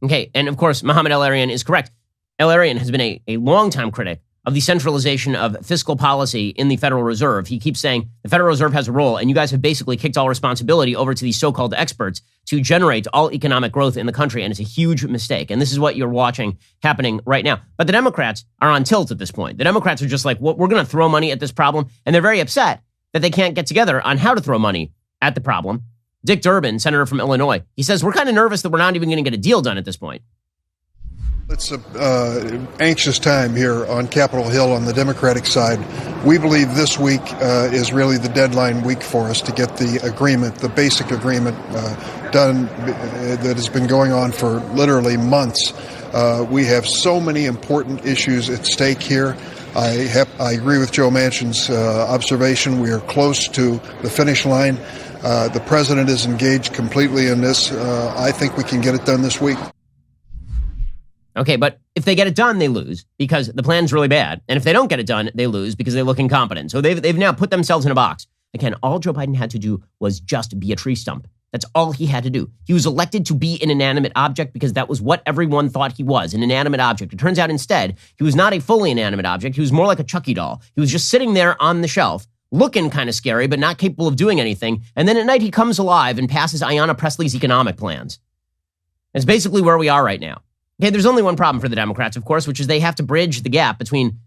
Okay, and of course, Mohammed El-Arian is correct. El-Arian has been a longtime critic of the centralization of fiscal policy in the Federal Reserve. He keeps saying the Federal Reserve has a role, and you guys have basically kicked all responsibility over to these so-called experts to generate all economic growth in the country, and it's a huge mistake. And this is what you're watching happening right now. But the Democrats are on tilt at this point. The Democrats are just like, well, we're going to throw money at this problem, and they're very upset that they can't get together on how to throw money at the problem. Dick Durbin, senator from Illinois, he says, we're kind of nervous that we're not even going to get a deal done at this point. It's an anxious time here on Capitol Hill on the Democratic side. We believe this week is really the deadline week for us to get the agreement, the basic agreement done that has been going on for literally months. We have so many important issues at stake here. I agree with Joe Manchin's observation. We are close to the finish line. The president is engaged completely in this. I think we can get it done this week. Okay, but if they get it done, they lose because the plan's really bad. And if they don't get it done, they lose because they look incompetent. So they've now put themselves in a box. Again, all Joe Biden had to do was just be a tree stump. That's all he had to do. He was elected to be an inanimate object because that was what everyone thought he was, an inanimate object. It turns out instead, he was not a fully inanimate object. He was more like a Chucky doll. He was just sitting there on the shelf, looking kind of scary, but not capable of doing anything. And then at night, he comes alive and passes Ayanna Pressley's economic plans. That's basically where we are right now. Okay, there's only one problem for the Democrats, of course, which is they have to bridge the gap between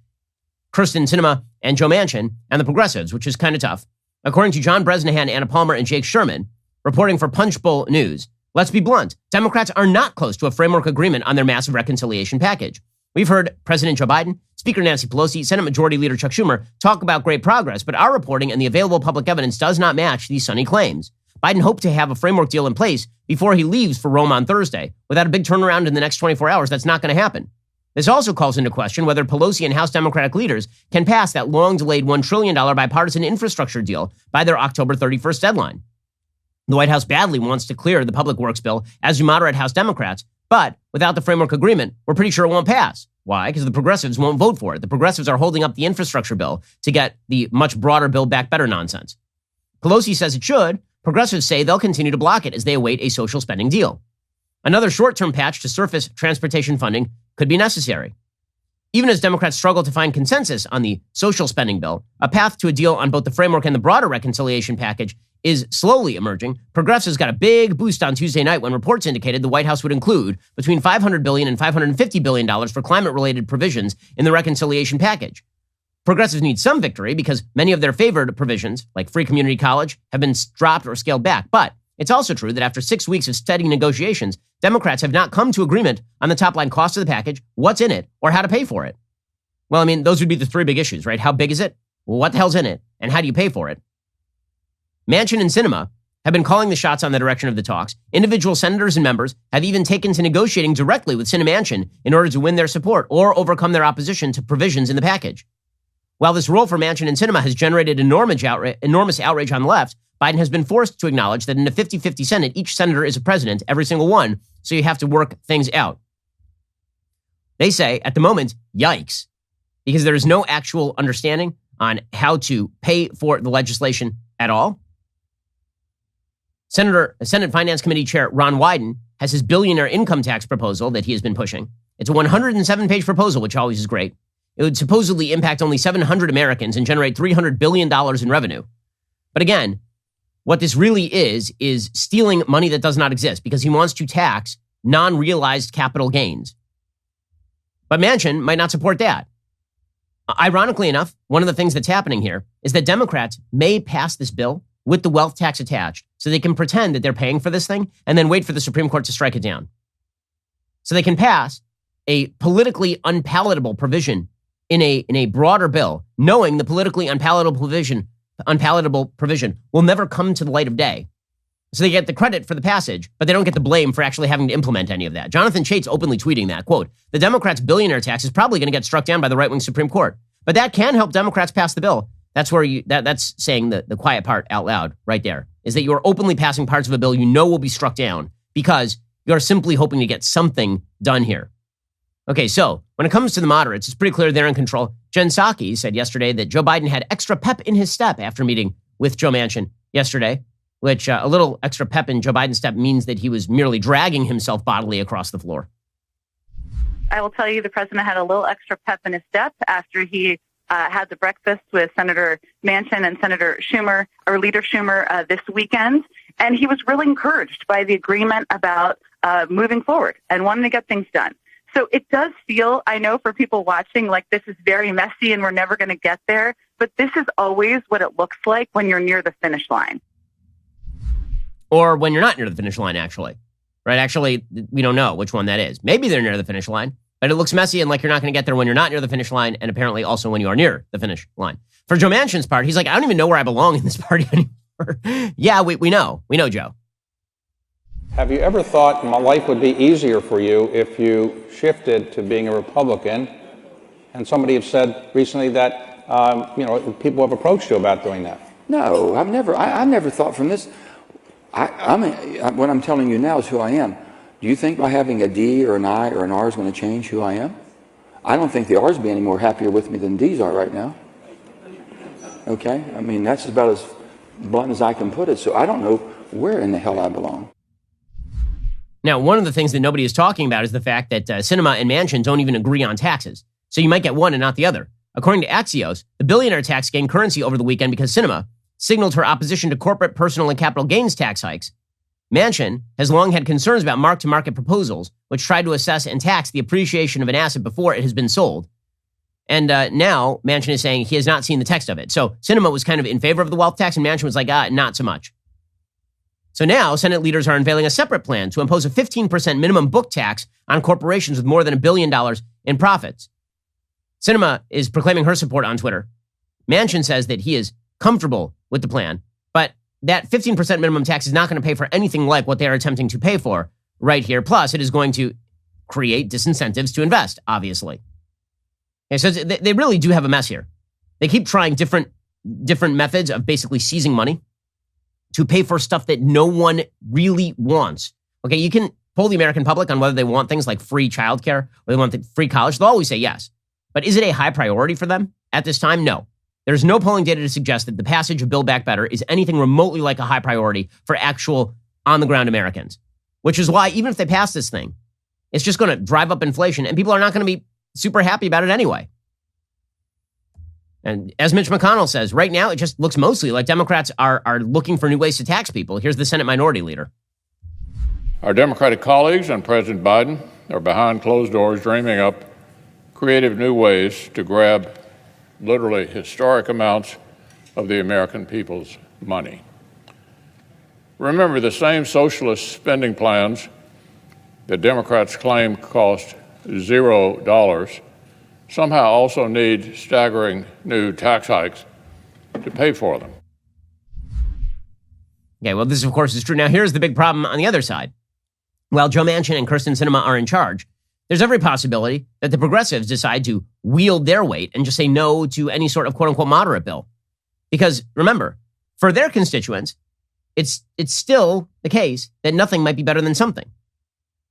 Kyrsten Sinema and Joe Manchin and the progressives, which is kind of tough. According to John Bresnahan, Anna Palmer, and Jake Sherman, reporting for Punchbowl News, let's be blunt, Democrats are not close to a framework agreement on their massive reconciliation package. We've heard President Joe Biden, Speaker Nancy Pelosi, Senate Majority Leader Chuck Schumer talk about great progress, but our reporting and the available public evidence does not match these sunny claims. Biden hoped to have a framework deal in place before he leaves for Rome on Thursday. Without a big turnaround in the next 24 hours, that's not going to happen. This also calls into question whether Pelosi and House Democratic leaders can pass that long-delayed $1 trillion bipartisan infrastructure deal by their October 31st deadline. The White House badly wants to clear the public works bill, as do moderate House Democrats, but without the framework agreement, we're pretty sure it won't pass. Why? Because the progressives won't vote for it. The progressives are holding up the infrastructure bill to get the much broader Build Back Better nonsense. Pelosi says it should. Progressives say they'll continue to block it as they await a social spending deal. Another short-term patch to surface transportation funding could be necessary. Even as Democrats struggle to find consensus on the social spending bill, a path to a deal on both the framework and the broader reconciliation package is slowly emerging. Progressives got a big boost on Tuesday night when reports indicated the White House would include between $500 billion and $550 billion for climate-related provisions in the reconciliation package. Progressives need some victory because many of their favored provisions, like free community college, have been dropped or scaled back. But it's also true that after 6 weeks of steady negotiations, Democrats have not come to agreement on the top-line cost of the package, what's in it, or how to pay for it. Well, I mean, those would be the three big issues, right? How big is it? Well, what the hell's in it? And how do you pay for it? Manchin and Sinema have been calling the shots on the direction of the talks. Individual senators and members have even taken to negotiating directly with Sinema and Manchin in order to win their support or overcome their opposition to provisions in the package. While this role for Manchin and Sinema has generated enormous outrage on the left, Biden has been forced to acknowledge that in a 50-50 Senate, each senator is a president, every single one, so you have to work things out. They say, at the moment, yikes, because there is no actual understanding on how to pay for the legislation at all. Senate Finance Committee Chair Ron Wyden has his billionaire income tax proposal that he has been pushing. It's a 107-page proposal, which always is great. It would supposedly impact only 700 Americans and generate $300 billion in revenue. But again, what this really is stealing money that does not exist because he wants to tax non-realized capital gains. But Manchin might not support that. Ironically enough, one of the things that's happening here is that Democrats may pass this bill with the wealth tax attached so they can pretend that they're paying for this thing and then wait for the Supreme Court to strike it down. So they can pass a politically unpalatable provision in a broader bill, knowing the politically unpalatable provision will never come to the light of day. So they get the credit for the passage, but they don't get the blame for actually having to implement any of that. Jonathan Chait's openly tweeting that, quote, "The Democrats' billionaire tax is probably going to get struck down by the right-wing Supreme Court. But that can help Democrats pass the bill." That's where that's saying the quiet part out loud right there, is that you're openly passing parts of a bill you know will be struck down because you're simply hoping to get something done here. Okay, so when it comes to the moderates, it's pretty clear they're in control. Jen Psaki said yesterday that Joe Biden had extra pep in his step after meeting with Joe Manchin yesterday, which a little extra pep in Joe Biden's step means that he was merely dragging himself bodily across the floor. I will tell you the president had a little extra pep in his step after he had the breakfast with Senator Manchin and Senator Schumer, or Leader Schumer, this weekend. And he was really encouraged by the agreement about moving forward and wanting to get things done. So it does feel, I know for people watching, like this is very messy and we're never going to get there. But this is always what it looks like when you're near the finish line. Or when you're not near the finish line, actually. Right? Actually, we don't know which one that is. Maybe they're near the finish line, but it looks messy and like you're not going to get there when you're not near the finish line, and apparently also when you are near the finish line. For Joe Manchin's part, he's like, I don't even know where I belong in this party anymore. Yeah, we know. We know, Joe. Have you ever thought my life would be easier for you if you shifted to being a Republican? And somebody have said recently that, people have approached you about doing that. No, I've never thought from this. What I'm telling you now is who I am. Do you think by having a D or an I or an R is going to change who I am? I don't think the R's be any more happier with me than D's are right now. Okay? I mean, that's about as blunt as I can put it. So I don't know where in the hell I belong. Now, one of the things that nobody is talking about is the fact that Sinema and Manchin don't even agree on taxes. So you might get one and not the other. According to Axios, the billionaire tax gained currency over the weekend because Sinema signaled her opposition to corporate, personal, and capital gains tax hikes. Manchin has long had concerns about mark-to-market proposals, which try to assess and tax the appreciation of an asset before it has been sold. And now Manchin is saying he has not seen the text of it. So Sinema was kind of in favor of the wealth tax, and Manchin was like, not so much. So now Senate leaders are unveiling a separate plan to impose a 15% minimum book tax on corporations with more than $1 billion in profits. Sinema is proclaiming her support on Twitter. Manchin says that he is comfortable with the plan, but that 15% minimum tax is not going to pay for anything like what they are attempting to pay for right here. Plus, it is going to create disincentives to invest, obviously. Okay, so they really do have a mess here. They keep trying different methods of basically seizing money to pay for stuff that no one really wants. Okay, you can poll the American public on whether they want things like free childcare or they want free college. They'll always say yes. But is it a high priority for them at this time? No. There's no polling data to suggest that the passage of Build Back Better is anything remotely like a high priority for actual on-the-ground Americans, which is why even if they pass this thing, it's just going to drive up inflation and people are not going to be super happy about it anyway. And as Mitch McConnell says, right now it just looks mostly like Democrats are looking for new ways to tax people. Here's the Senate Minority Leader. Our Democratic colleagues and President Biden are behind closed doors dreaming up creative new ways to grab literally historic amounts of the American people's money. Remember, the same socialist spending plans that Democrats claim cost $0 somehow also need staggering new tax hikes to pay for them. Okay, well, this, of course, is true. Now, here's the big problem on the other side. While Joe Manchin and Kyrsten Sinema are in charge, there's every possibility that the progressives decide to wield their weight and just say no to any sort of quote-unquote moderate bill. Because, remember, for their constituents, it's still the case that nothing might be better than something.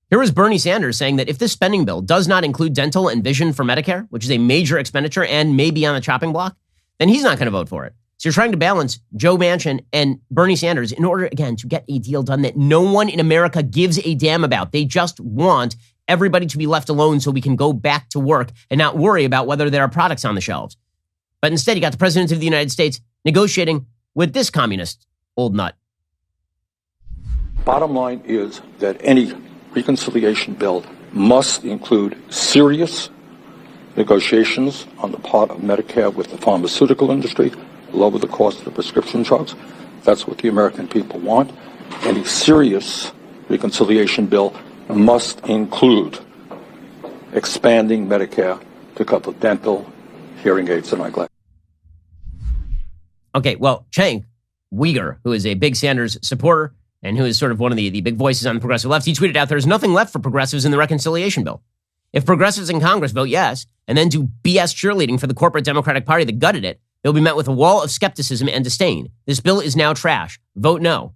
Here was Bernie Sanders saying that if this spending bill does not include dental and vision for Medicare, which is a major expenditure and may be on the chopping block, then he's not going to vote for it. So you're trying to balance Joe Manchin and Bernie Sanders in order, again, to get a deal done that no one in America gives a damn about. They just want everybody to be left alone so we can go back to work and not worry about whether there are products on the shelves. But instead, you got the President of the United States negotiating with this communist old nut. Bottom line is that any reconciliation bill must include serious negotiations on the part of Medicare with the pharmaceutical industry, lower the cost of the prescription drugs. That's what the American people want. Any serious reconciliation bill must include expanding Medicare to cover dental, hearing aids, and eyeglasses. Okay, well, Cenk Uygur, who is a big Sanders supporter and who is sort of one of the big voices on the progressive left, he tweeted out, there's nothing left for progressives in the reconciliation bill. If progressives in Congress vote yes and then do BS cheerleading for the corporate Democratic Party that gutted it, they'll be met with a wall of skepticism and disdain. This bill is now trash. Vote no.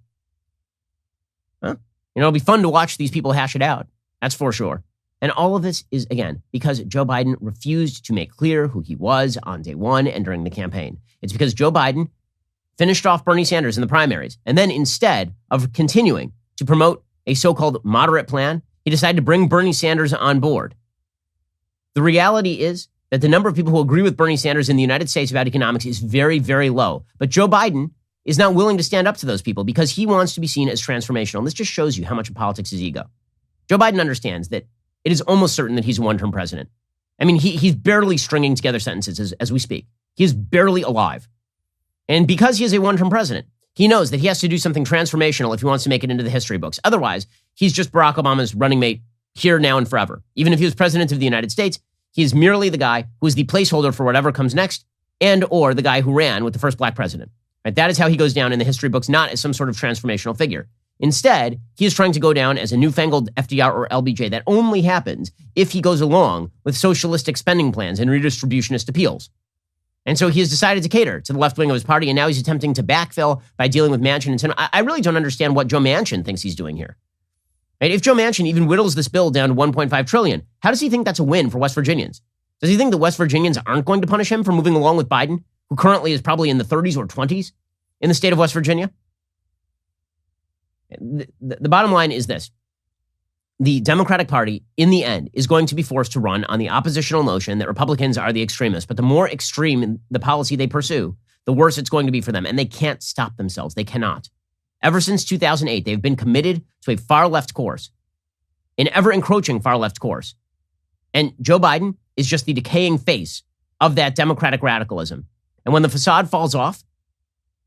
Huh? It'll be fun to watch these people hash it out. That's for sure. And all of this is, again, because Joe Biden refused to make clear who he was on day one and during the campaign. It's because Joe Biden finished off Bernie Sanders in the primaries. And then instead of continuing to promote a so-called moderate plan, he decided to bring Bernie Sanders on board. The reality is that the number of people who agree with Bernie Sanders in the United States about economics is very, very low. But Joe Biden is not willing to stand up to those people because he wants to be seen as transformational. And this just shows you how much of politics is ego. Joe Biden understands that it is almost certain that he's a one-term president. I mean, he's barely stringing together sentences as we speak. He is barely alive. And because he is a one-term president, he knows that he has to do something transformational if he wants to make it into the history books. Otherwise, he's just Barack Obama's running mate here, now, and forever. Even if he was president of the United States, he is merely the guy who is the placeholder for whatever comes next and or the guy who ran with the first black president. Right? That is how he goes down in the history books, not as some sort of transformational figure. Instead, he is trying to go down as a newfangled FDR or LBJ. That only happens if he goes along with socialistic spending plans and redistributionist appeals. And so he has decided to cater to the left wing of his party, and now he's attempting to backfill by dealing with Manchin and Senate. I really don't understand what Joe Manchin thinks he's doing here. Right? If Joe Manchin even whittles this bill down to $1.5 trillion, how does he think that's a win for West Virginians? Does he think the West Virginians aren't going to punish him for moving along with Biden, who currently is probably in the 30s or 20s in the state of West Virginia? The bottom line is this. The Democratic Party, in the end, is going to be forced to run on the oppositional notion that Republicans are the extremists. But the more extreme in the policy they pursue, the worse it's going to be for them. And they can't stop themselves. They cannot. Ever since 2008, they've been committed to a far-left course, an ever-encroaching far-left course. And Joe Biden is just the decaying face of that Democratic radicalism. And when the facade falls off,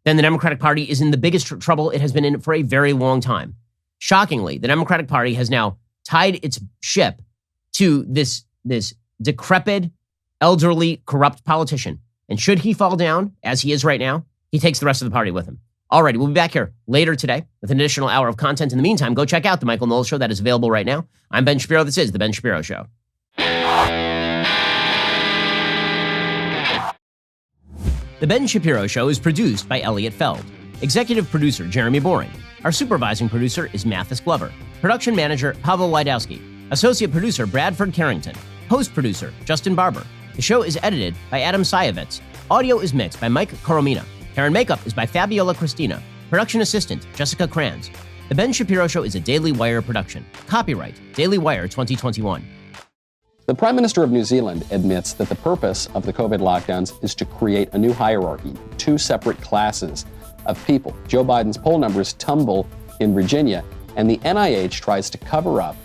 then the Democratic Party is in the biggest trouble it has been in for a very long time. Shockingly, the Democratic Party has now tied its ship to this decrepit, elderly, corrupt politician. And should he fall down, as he is right now, he takes the rest of the party with him. Alrighty, we'll be back here later today with an additional hour of content. In the meantime, go check out The Michael Knowles Show. That is available right now. I'm Ben Shapiro. This is The Ben Shapiro Show. The Ben Shapiro Show is produced by Elliot Feld. Executive producer, Jeremy Boring. Our supervising producer is Mathis Glover. Production manager, Pavel Wydowski. Associate producer, Bradford Carrington. Host producer, Justin Barber. The show is edited by Adam Sayevitz. Audio is mixed by Mike Coromina. Hair and makeup is by Fabiola Cristina. Production assistant, Jessica Kranz. The Ben Shapiro Show is a Daily Wire production. Copyright, Daily Wire 2021. The Prime Minister of New Zealand admits that the purpose of the COVID lockdowns is to create a new hierarchy, two separate classes of people. Joe Biden's poll numbers tumble in Virginia, and the NIH tries to cover up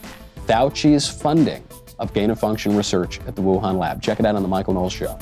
Fauci's funding of gain-of-function research at the Wuhan lab. Check it out on The Michael Knowles Show.